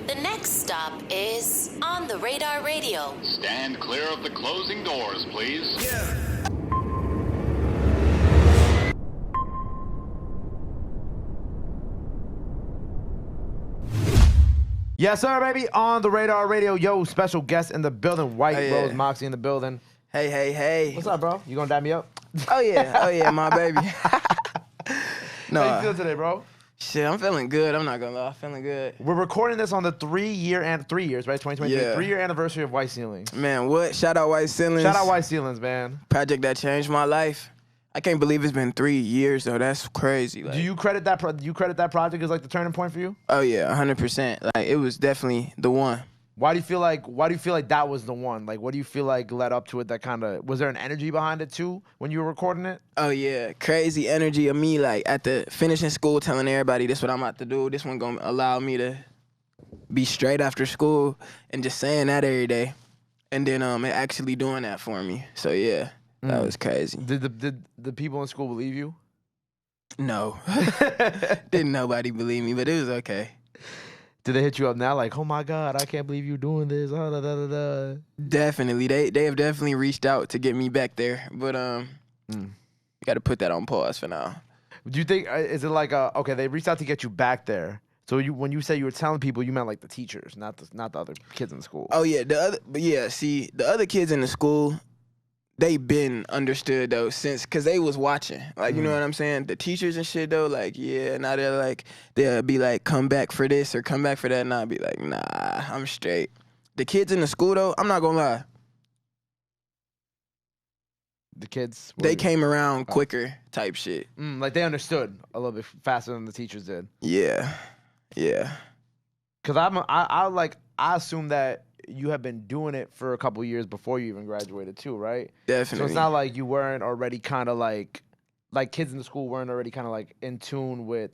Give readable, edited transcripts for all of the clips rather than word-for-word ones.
The next stop is On the Radar Radio. Stand clear of the closing doors, please. Yes, sir, baby. On the Radar Radio. Yo, special guest in the building. Whiterosemoxie in the building. Hey. What's up, bro? You gonna dab me up? Oh, yeah, my baby. No. How you feel today, bro? Shit, I'm feeling good. I'm not gonna lie. I'm feeling good. We're recording this on the 3 years, right? 2023. Yeah. 3-year anniversary of White Ceilings. Man, what? Shout out White Ceilings. Shout out White Ceilings, man. Project that changed my life. I can't believe it's been 3 years, though. That's crazy. Like, Do you credit that project as like the turning point for you? Oh, yeah, 100%. Like, it was definitely the one. Why do you feel like that was the one? Like, what do you feel like led up to it? That kind of, was there an energy behind it too when you were recording it? Oh, yeah. Crazy energy of me, like, at the finishing school, telling everybody this what I'm about to do. This one gonna allow me to be straight after school and just saying that every day. And then it actually doing that for me. So, yeah, that was crazy. Did the people in school believe you? No. Didn't nobody believe me, but it was okay. Did they hit you up now like, oh my God, I can't believe you're doing this? Oh, da, da, da, da. Definitely. They have definitely reached out to get me back there. But you got to put that on pause for now. Do you think, is it like, okay, they reached out to get you back there. So when you say you were telling people, you meant like the teachers, not the other kids in the school. Oh, yeah. The other kids in the school, they been understood, though, since, because they was watching. Like, you know what I'm saying? The teachers and shit, though, like, yeah, now they're like, they'll be like, come back for this or come back for that. And I'll be like, nah, I'm straight. The kids in the school, though, I'm not gonna lie. The kids? They came around quicker type shit. Like they understood a little bit faster than the teachers did. Yeah. Because I assume that you have been doing it for a couple years before you even graduated too, right? Definitely. So it's not like you weren't already kind of like kids in the school weren't already kind of like in tune with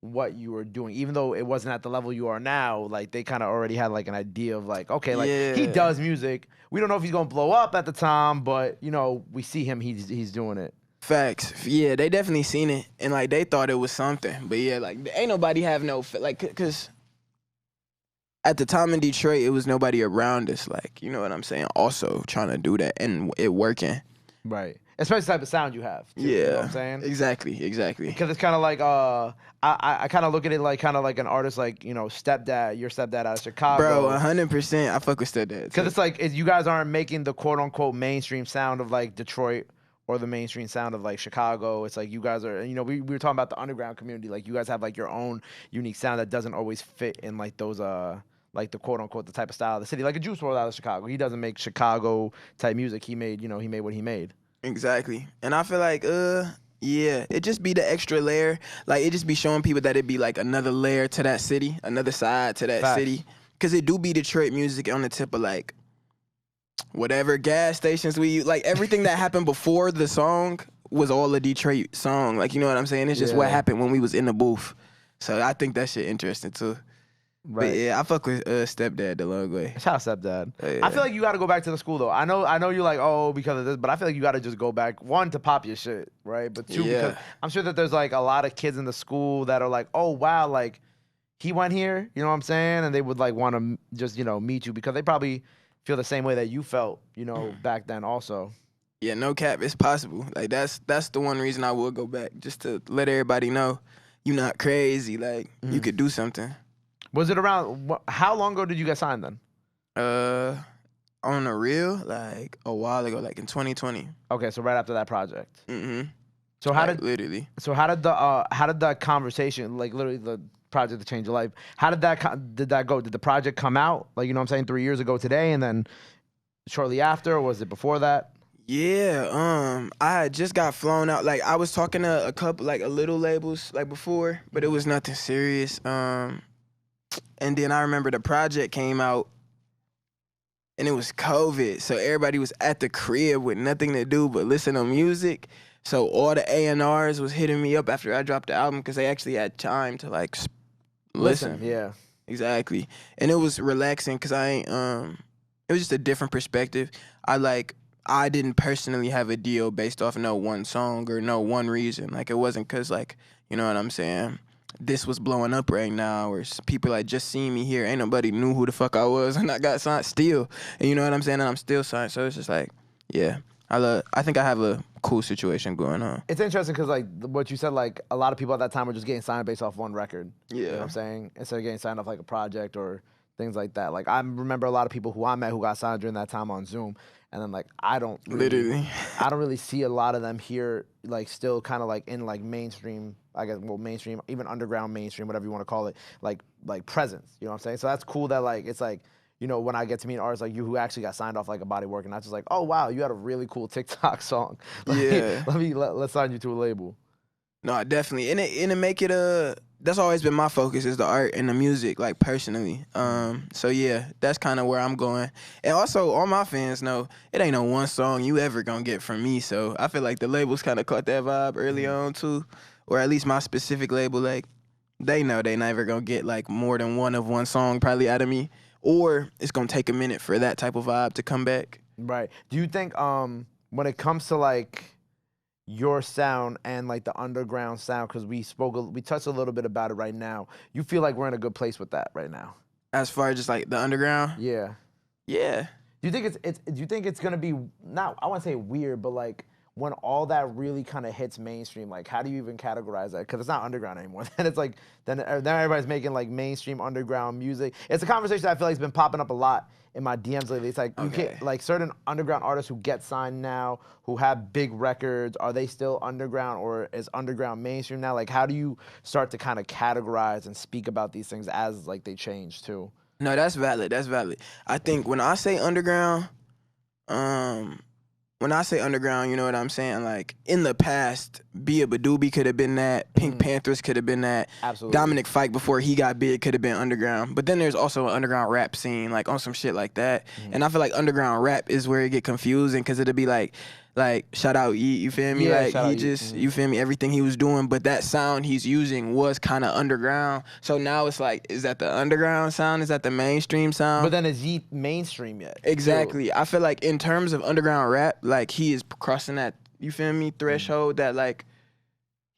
what you were doing, even though it wasn't at the level you are now. Like they kind of already had like an idea of like, okay, like he does music. We don't know if he's gonna blow up at the time, but you know we see him. He's doing it. Facts. Yeah, they definitely seen it and like they thought it was something. But yeah, like ain't nobody have no like cause. At the time in Detroit, it was nobody around us, like, you know what I'm saying, also trying to do that and it working. Right. Especially the type of sound you have, too, yeah. You know what I'm saying? Exactly. Because it's kind of like, I kind of look at it like kind of like an artist like, you know, your stepdad out of Chicago. Bro, 100%, I fuck with stepdad. Because it's like, you guys aren't making the quote-unquote mainstream sound of like Detroit or the mainstream sound of like Chicago. It's like you guys are, you know, we were talking about the underground community. Like you guys have like your own unique sound that doesn't always fit in like those, like the quote unquote the type of style of the city, like a Juice WRLD out of Chicago. He doesn't make Chicago type music. He made what he made. Exactly. And I feel like, yeah, it just be the extra layer. Like it just be showing people that it be like another layer to that city, another side to that city. Cause it do be Detroit music on the tip of like whatever gas stations we use. Like everything that happened before the song was all a Detroit song. Like, you know what I'm saying? It's just what happened when we was in the booth. So I think that shit interesting too. Right. But yeah, I fuck with stepdad the long way. Shout out stepdad. Yeah. I feel like you got to go back to the school though. I know you're like, oh, because of this, but I feel like you got to just go back, one, to pop your shit, right? But two, because I'm sure that there's like a lot of kids in the school that are like, oh wow, like he went here, you know what I'm saying? And they would like want to just, you know, meet you because they probably feel the same way that you felt, you know, back then also. Yeah, no cap, it's possible. Like that's the one reason I would go back, just to let everybody know you're not crazy. Like you could do something. Was it around, how long ago did you get signed then? On the real, like a while ago, like in 2020. Okay, so right after that project. Mm-hmm. So how did literally? The conversation, like literally the project to change your life, how did that go? Did the project come out, like, you know what I'm saying, 3 years ago today, and then shortly after, or was it before that? Yeah, I had just got flown out. Like I was talking to a couple, like a little labels, like before, but it was nothing serious. And then I remember the project came out and it was COVID. So everybody was at the crib with nothing to do but listen to music. So all the A&Rs was hitting me up after I dropped the album because they actually had time to like listen. Yeah. Exactly. And it was relaxing because it was just a different perspective. I didn't personally have a deal based off no one song or no one reason. Like it wasn't because like, you know what I'm saying? this was blowing up right now, or people like just seeing me here. Ain't nobody knew who the fuck I was, and I got signed still. And you know what I'm saying? And I'm still signed. So it's just like, yeah, I think I have a cool situation going on. It's interesting because like what you said, like a lot of people at that time were just getting signed based off one record. You know what I'm saying? Instead of getting signed off like a project or things like that. Like I remember a lot of people who I met who got signed during that time on Zoom, and then like I don't really see a lot of them here, like still kind of like in like mainstream, I guess, well, mainstream, even underground mainstream, whatever you want to call it, like presence. You know what I'm saying? So that's cool that like it's like, you know, when I get to meet artists like you who actually got signed off like a body work, and I just like, oh wow, you had a really cool TikTok song. Let's sign you to a label. No, definitely, and it make it that's always been my focus, is the art and the music, like personally. So yeah, that's kind of where I'm going. And also, all my fans know it ain't no one song you ever gonna get from me. So I feel like the labels kind of caught that vibe early on too, or at least my specific label, like they know they never gonna get like more than one song probably out of me, or it's gonna take a minute for that type of vibe to come back. Right. Do you think when it comes to like your sound and like the underground sound, because we touched a little bit about it right now, you feel like we're in a good place with that right now? As far as just like the underground, Yeah. yeah. Do you think do you think it's gonna be, not, I wouldn't say weird, but like when all that really kind of hits mainstream, like how do you even categorize that? Because it's not underground anymore. Then it's like then everybody's making like mainstream underground music. It's a conversation I feel like has been popping up a lot in my DMs lately. It's like you can't, like certain underground artists who get signed now, who have big records, are they still underground or is underground mainstream now? Like how do you start to kind of categorize and speak about these things as like they change too? No, that's valid. That's valid. I think when I say underground, you know what I'm saying? Like, in the past, Bia Badoobie could have been that. Pink Panthers could have been that. Absolutely. Dominic Fike, before he got big, could have been underground. But then there's also an underground rap scene, like, on some shit like that. And I feel like underground rap is where it get confusing, because it'll be like, shout out Yeet, you feel me? Yeah, Like, shout he out Yeet. just, you feel me? Everything he was doing, but that sound he's using was kind of underground. So now it's like, is that the underground sound? Is that the mainstream sound? But then is Yeet mainstream yet? Exactly. I feel like in terms of underground rap, like he is crossing that, you feel me, threshold that like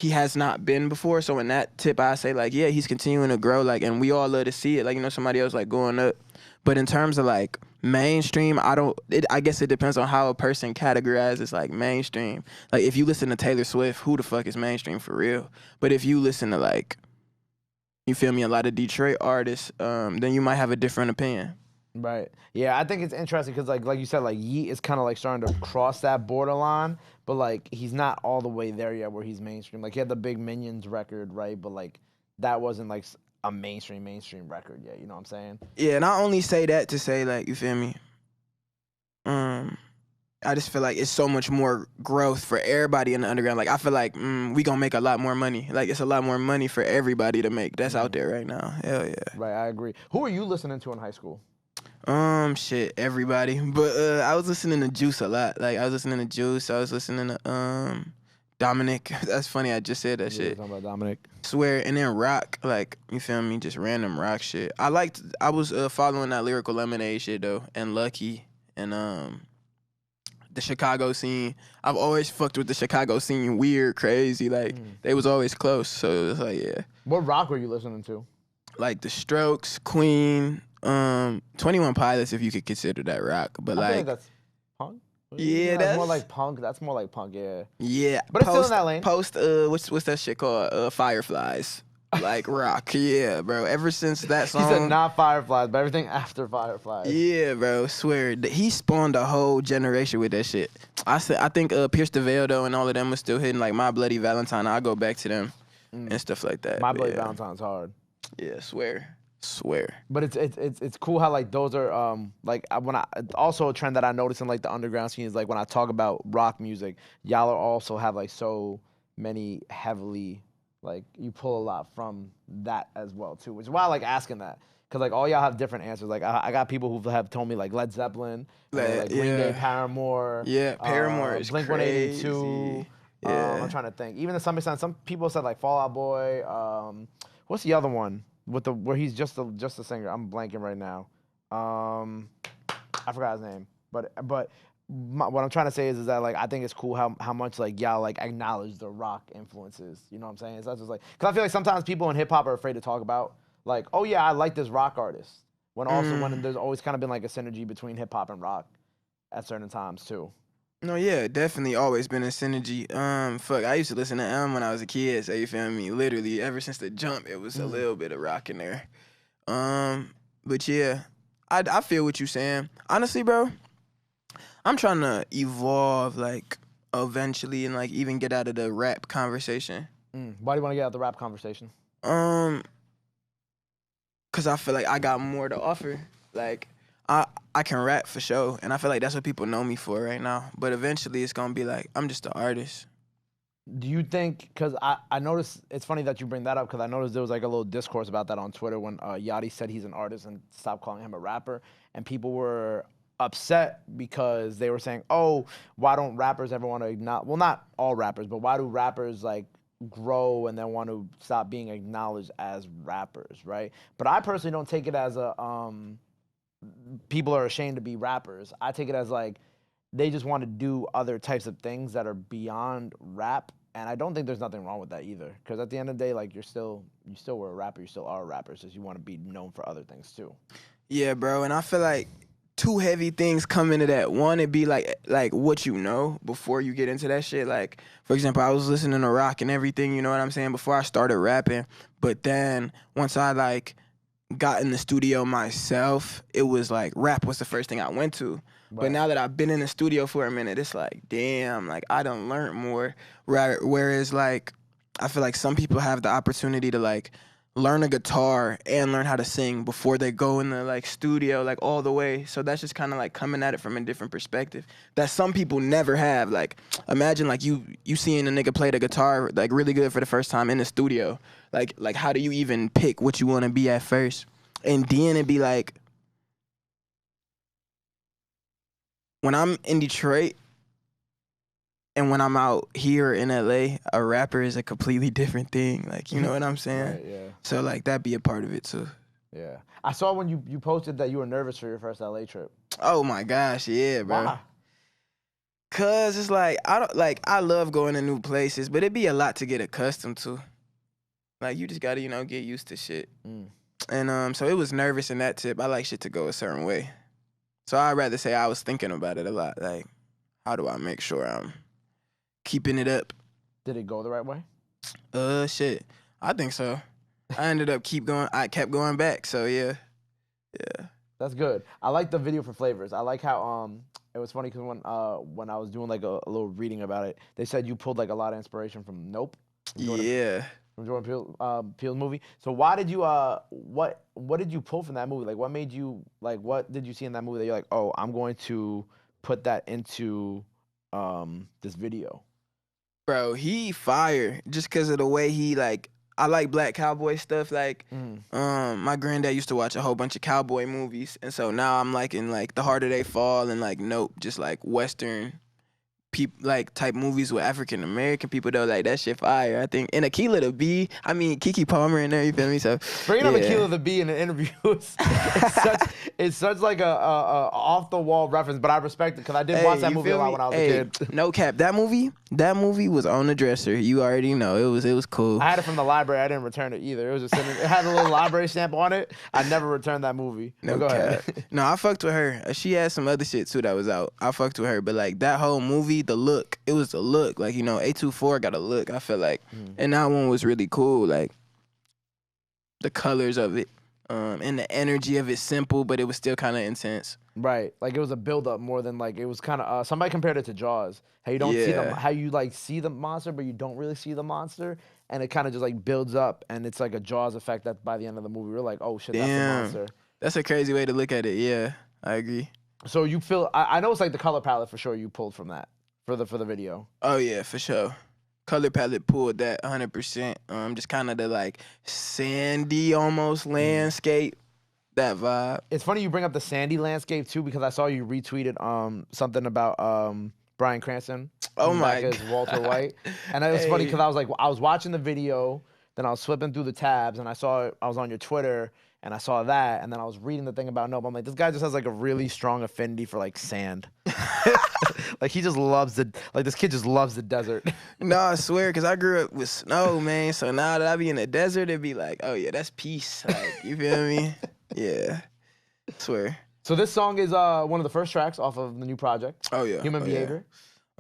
he has not been before. So in that tip, I say like, yeah, he's continuing to grow, like, and we all love to see it. Like, you know, somebody else like going up. But in terms of like mainstream, I guess it depends on how a person categorizes like mainstream. Like if you listen to Taylor Swift, who the fuck is mainstream for real? But if you listen to like, you feel me, a lot of Detroit artists, then you might have a different opinion. Right. Yeah, I think it's interesting because, like you said, like Yeet is kind of like starting to cross that borderline, but like he's not all the way there yet where he's mainstream. Like he had the big Minions record, right? But like that wasn't like a mainstream record yet. You know what I'm saying? Yeah, and I only say that to say, like, you feel me? I just feel like it's so much more growth for everybody in the underground. Like, I feel like we gonna make a lot more money. Like, it's a lot more money for everybody to make. That's out there right now. Hell yeah. Right, I agree. Who were you listening to in high school? Shit, everybody. But I was listening to Juice a lot. Like, I was listening to Juice. I was listening to Dominic. That's funny, I just said that shit. Talking about Dominic. Swear. And then rock, like, you feel me? Just random rock shit. I was following that Lyrical Lemonade shit, though. And Lucky. And the Chicago scene. I've always fucked with the Chicago scene. Weird, crazy. Like, they was always close. So it was like, yeah. What rock were you listening to? Like The Strokes, Queen, 21 Pilots, if you could consider that rock. But I feel like that's punk. yeah, that's more like punk. That's more like punk. Yeah. Yeah, but it's still in that lane. What's that shit called? Fireflies. Like rock. Yeah, bro. Ever since that song. He said not Fireflies, but everything after Fireflies. Yeah, bro. Swear. He spawned a whole generation with that shit. I think Pierce the Veil, though, and all of them was still hitting, like My Bloody Valentine. I go back to them and stuff like that. My Bloody Valentine's hard. Yeah, swear. But it's cool how like those are like also a trend that I notice in like the underground scene is like when I talk about rock music, y'all also have like so many heavily, like you pull a lot from that as well too, which is why I like asking that, because like all y'all have different answers. Like I got people who have told me like Led Zeppelin, like Green Day, Paramore. Yeah, Paramore is Blink crazy. 182. Yeah. I'm trying to think. Even to some extent, some people said like Fall Out Boy. What's the other one with where he's just a singer? I'm blanking right now. I forgot his name. But what I'm trying to say is that like I think it's cool how much like y'all like acknowledge the rock influences. You know what I'm saying? It's not just like because I feel like sometimes people in hip hop are afraid to talk about like, oh yeah, I like this rock artist. When there's always kind of been like a synergy between hip hop and rock at certain times too. No, yeah, definitely always been a synergy. Fuck, I used to listen to when I was a kid, so you feel me? Literally, ever since the jump, it was a little bit of rock in there. But yeah, I feel what you're saying. Honestly, bro, I'm trying to evolve, like, eventually and, like, even get out of the rap conversation. Why do you want to get out of the rap conversation? Because I feel like I got more to offer. Like, I can rap for sure, and I feel like that's what people know me for right now. But eventually, it's gonna be like I'm just an artist. Do you think? Because I noticed it's funny that you bring that up because I noticed there was like a little discourse about that on Twitter when Yachty said he's an artist and stopped calling him a rapper, and people were upset because they were saying, "Oh, why don't rappers ever want to acknowledge?" Well, not all rappers, but why do rappers like grow and then want to stop being acknowledged as rappers, right? But I personally don't take it as a people are ashamed to be rappers. I take it as like they just want to do other types of things that are beyond rap, and I don't think there's nothing wrong with that either. Because at the end of the day, like you still were a rapper, you still are a rapper, it's just you want to be known for other things too. Yeah, bro, and I feel like two heavy things come into that. One, it'd be like what you know before you get into that shit. Like, for example, I was listening to rock and everything, you know what I'm saying, before I started rapping. But then once I like got in the studio myself, it was like rap was the first thing I went to. Right. But now that I've been in the studio for a minute, it's like, damn, like I done learned more. Whereas like I feel like some people have the opportunity to like learn a guitar and learn how to sing before they go in the like studio like all the way. So that's just kind of like coming at it from a different perspective that some people never have. Like imagine like you seeing a nigga play the guitar like really good for the first time in the studio. Like how do you even pick what you want to be at first? And then it'd be like when I'm in Detroit and when I'm out here in LA, a rapper is a completely different thing. Like, you know what I'm saying? Right, yeah. So, like, that'd be a part of it, too. Yeah. I saw when you posted that you were nervous for your first LA trip. Oh, my gosh, yeah, bro. Why? Cause it's like, I love going to new places, but it'd be a lot to get accustomed to. Like, you just gotta, get used to shit. And so it was nervous in that tip. I like shit to go a certain way. So I'd rather say I was thinking about it a lot. Like, how do I make sure I'm keeping it up? Did it go the right way? Shit. I think so. I ended up I kept going back, so yeah. That's good. I like the video for Flavors. I like how it was funny because when I was doing like a little reading about it, they said you pulled like a lot of inspiration from Nope. From Jordan Peele's movie. So why did you what did you pull from that movie? Like what made you like what did you see in that movie that you're like, oh, I'm going to put that into this video? Bro, he fire just because of the way he like. I like black cowboy stuff. Like, my granddad used to watch a whole bunch of cowboy movies, and so now I'm liking like The Harder They Fall and like Nope, just like Western like type movies with African American people though. Like that shit fire. I think and Akilah the Bee. I mean Keke Palmer in there. You feel me? So bringing up Akilah the Bee in an interview it's such like a off the wall reference, but I respect it because I did watch that movie a lot when I was a kid. No cap, that movie was on the dresser. You already know it was cool. I had it from the library. I didn't return it either. It was just it had a little library stamp on it. I never returned that movie. No go cap. ahead. No, I fucked with her. She had some other shit too that was out. I fucked with her, but like that whole movie, the look, it was the look. Like A24 got a look. I feel like, and that one was really cool. Like the colors of it, and the energy of it, simple, but it was still kind of intense. Right, like it was a build up more than like it was kind of. Somebody compared it to Jaws. How you don't see how you like see the monster, but you don't really see the monster, and it kind of just like builds up, and it's like a Jaws effect. That by the end of the movie, we're like, oh shit, that's the monster. That's a crazy way to look at it. Yeah, I agree. So you feel? I know it's like the color palette for sure. You pulled from that for the video. Oh yeah, for sure. Color palette pulled that 100%. Just kind of the like sandy almost landscape. That vibe. It's funny you bring up the sandy landscape too because I saw you retweeted something about Bryan Cranston. Oh my God. As Walter White, and it was funny because I was watching the video, then I was flipping through the tabs and I was on your Twitter and I saw that and then I was reading the thing about Nope. I'm like, this guy just has like a really strong affinity for like sand. Like he just loves this kid just loves the desert. No, I swear, because I grew up with snow, man. So now that I be in the desert, it'd be like, oh, yeah, that's peace. Like, you feel me? Yeah. Swear. So this song is one of the first tracks off of the new project. Oh, yeah. Human Behavior.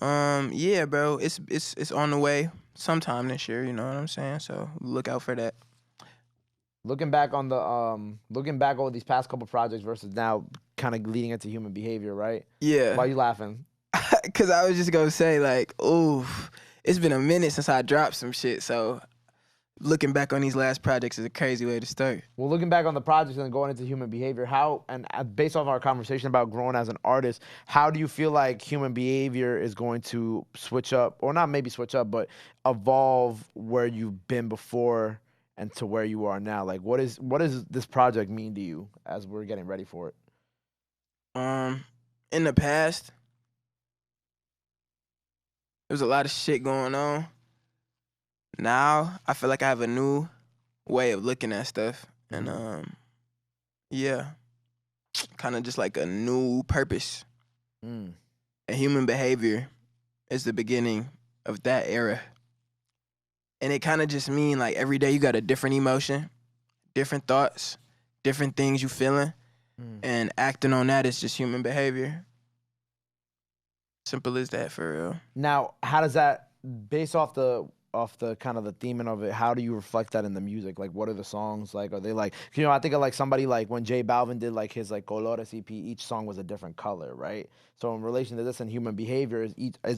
Yeah, bro. It's on the way sometime this year, you know what I'm saying? So look out for that. Looking back over these past couple projects versus now kind of leading into Human Behavior, right? Yeah. Why you laughing? Because I was just going to say, like, ooh, it's been a minute since I dropped some shit. So looking back on these last projects is a crazy way to start. Well, looking back on the projects and going into Human Behavior, based off our conversation about growing as an artist, how do you feel like Human Behavior is going to switch up, or not maybe switch up, but evolve where you've been before and to where you are now? Like, what does this project mean to you as we're getting ready for it? In the past, there was a lot of shit going on. Now, I feel like I have a new way of looking at stuff. And, yeah, kind of just like a new purpose. And Human Behavior is the beginning of that era. And it kind of just mean like every day you got a different emotion, different thoughts, different things you feeling. And acting on that is just human behavior. Simple as that, for real. Now, how does that, based off the kind of the theming of it, how do you reflect that in the music? Like, what are the songs like? Are they like, you know, I think of like somebody like when J Balvin did like his like Colores EP, each song was a different color, right? So in relation to this and Human Behavior, is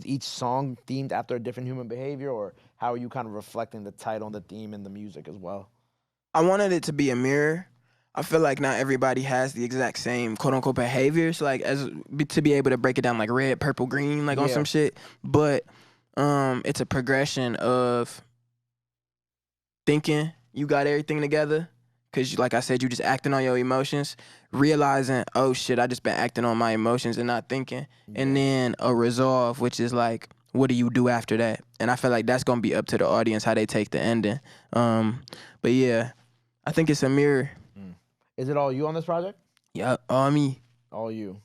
each song themed after a different human behavior, or how are you kind of reflecting the title and the theme in the music as well? I wanted it to be a mirror. I feel like not everybody has the exact same quote unquote behaviors, like to be able to break it down like red, purple, green, like on some shit. But it's a progression of thinking you got everything together, because like I said, you just acting on your emotions, realizing, oh shit, I just been acting on my emotions and not thinking. And then a resolve, which is like, what do you do after that? And I feel like that's gonna be up to the audience how they take the ending. But yeah, I think it's a mirror. Is it all you on this project? Yeah, all me. All you.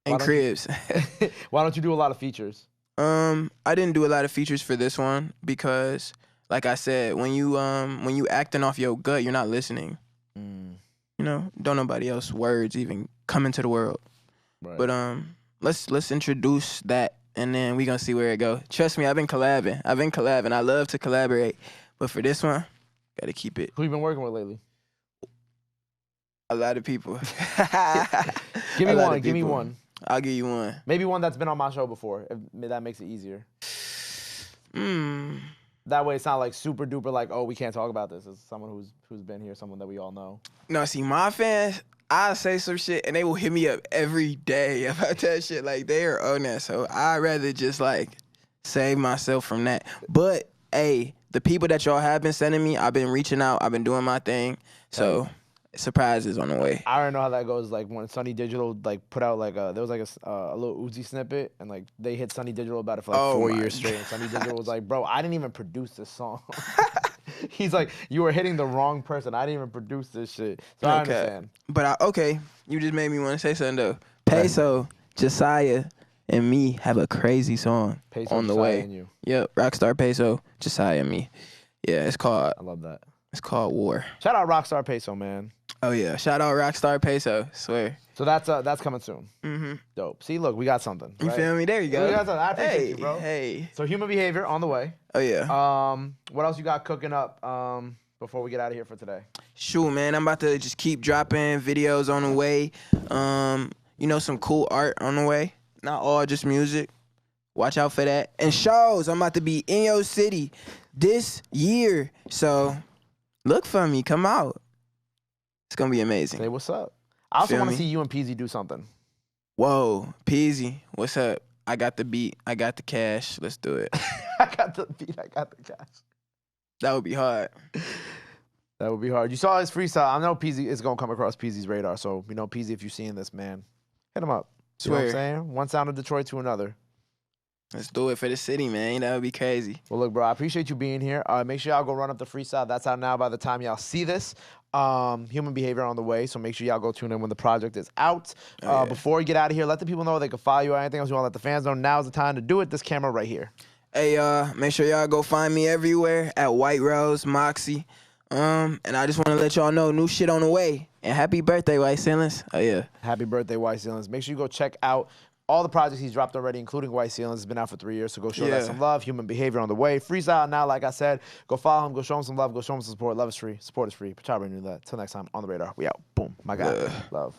And Cribs. Why don't you do a lot of features? I didn't do a lot of features for this one because, like I said, when you acting off your gut, you're not listening. You know, don't nobody else's words even come into the world. Right. But let's introduce that, and then we gonna see where it go. Trust me, I've been collabing. I love to collaborate, but for this one, gotta keep it. Who you been working with lately? A lot of people. Give me one. Give me one. I'll give you one. Maybe one that's been on my show before. If that makes it easier. That way it's not like super duper like, oh, we can't talk about this. It's someone who's been here, someone that we all know. No, see, my fans, I say some shit and they will hit me up every day about that shit. Like, they are on that. So I'd rather just like save myself from that. But hey, the people that y'all have been sending me, I've been reaching out. I've been doing my thing. So surprises on the way. I already know how that goes. Like when Sunny Digital like put out like there was like a little Uzi snippet, and like they hit Sunny Digital about it for like 4 years straight. And Sunny Digital was like, "Bro, I didn't even produce this song." He's like, "You were hitting the wrong person. I didn't even produce this shit." So I understand. But you just made me want to say something though. Peso, Josiah, and me have a crazy song Peso, on the Josiah, way. and you. Yep, Rockstar Peso, Josiah, and me. Yeah, it's called. I love that. It's called War. Shout out Rockstar Peso, man. Oh yeah, shout out Rockstar Peso. Swear. So that's coming soon. Dope. See, look, we got something. You feel me? There you go. We got something. I appreciate you, bro. Hey. So Human Behavior on the way. Oh yeah. What else you got cooking up before we get out of here for today? Shoot, man, I'm about to just keep dropping videos on the way. You know, some cool art on the way. Not all just music. Watch out for that. And shows. I'm about to be in your city this year. So look for me. Come out. It's going to be amazing. Say what's up. I also want to see you and Peezy do something. Whoa, Peezy, what's up? I got the beat. I got the cash. Let's do it. I got the beat. I got the cash. That would be hard. That would be hard. You saw his freestyle. I know Peezy is going to come across Peezy's radar. So, you know, Peezy, if you're seeing this, man, hit him up. You know what I'm saying? One sound of Detroit to another. Let's do it for the city, man. That would be crazy. Well, look, bro, I appreciate you being here. Make sure y'all go run up the freestyle. That's out now by the time y'all see this. Human Behavior on the way, so make sure y'all go tune in when the project is out. Before we get out of here, let the people know they can follow you or anything else you want to let the fans know. Now's the time to do it. This camera right here. Hey, make sure y'all go find me everywhere at Whiterosemoxie. And I just want to let y'all know, new shit on the way. And happy birthday, White Ceilings. Oh, yeah. Happy birthday, White Ceilings. Make sure you go check out all the projects he's dropped already, including White Ceilings. It's been out for 3 years, so go show that some love. Human Behavior on the way. Freestyle now, like I said. Go follow him. Go show him some love. Go show him some support. Love is free. Support is free. Pachaba knew that. Till next time, on the radar. We out. Boom. My guy. Love.